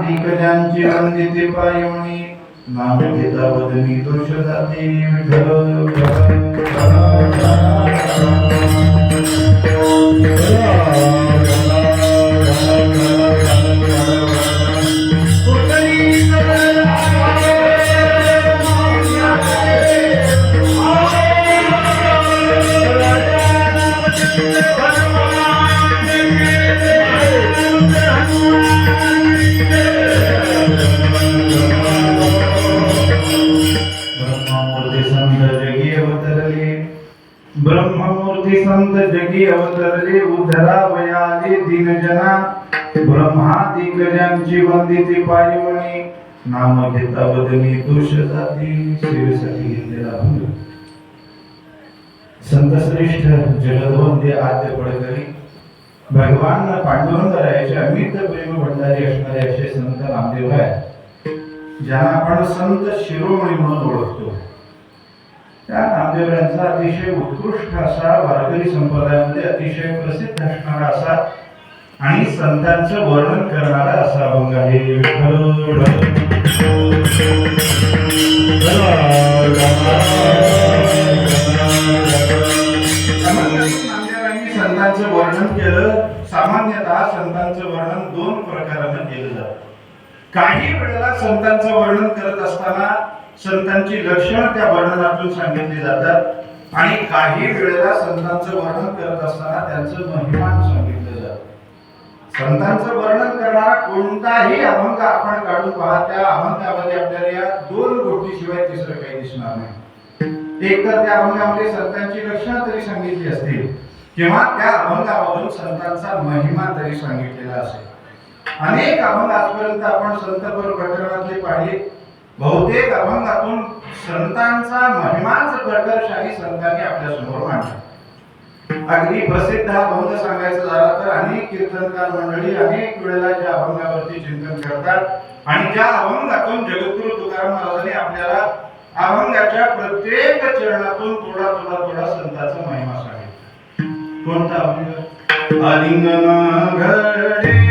दिग्गजांची वंदिते पायमणी नाम घेता वदनी दोष जाते ब्रह्ममूर्ती संत जगी अवतरले उद्धरावयाले दीनजना ब्रह्मादिगजांची वंदिते पायमणी नाम घेता वदनी दोष जाती सेवेसाठी घेतलेला अभंग. संत श्रेष्ठ जगदवंदे आद्य पडकरी भगवान पांडुरंगाचे अमित प्रेम भंडारी असणारे असे संत नामदेव आहे, ज्यांना आपण संत शिरोमणी म्हणून ओळखतो. त्या नामदेवांचा अतिशय उत्कृष्ट असा वारकरी संप्रदायामध्ये अतिशय प्रसिद्ध असणारा असा आणि संतांचं वर्णन करणारा असा अभंग आहे. नामदेवांनी संतांचं वर्णन केलं. सामान्यतः संतांचं वर्णन दोन प्रकाराने केलं जातं. काही वेळेला संतांचं वर्णन करत असताना संतांची लक्षणं त्या वर्णनातून सांगितली जातात आणि काही वेळेला संतांचं वर्णन करत असताना त्यांचं महिमान सांगितलं जातं. संतांचं वर्णन करणारा कोणताही अभंग आपण काढून पहा, त्या अभंगामध्ये आपल्याला या दोन गोष्टीशिवाय तिसरं काही दिसणार नाही. एक तर त्या अभंगामध्ये संतांची लक्षणं तरी सांगितली असतील किंवा त्या अभंगामधून संतांचा महिमा तरी सांगितलेला असेल. अनेक अभंग आजपर्यंत आपण संतपर प्रकरणातले पाहिले. बहुतेक अभंगातून संतांचा महिमाच प्रकर्षाने संतांनी आपल्या समोर मांडला. अगदी प्रसिद्ध अभंग सांगायचं झाला तर अनेक कीर्तनकार मंडळी अनेक वेळेला ज्या अभंगावरती चिंतन करतात आणि ज्या अभंगातून जगद्गुरु तुकाराम महाराजांनी आपल्याला अभंगाच्या प्रत्येक चरणातून थोडा थोडा थोडा संतांचा महिमा सांगितला. कोणता अभंग? आलिंगन घडे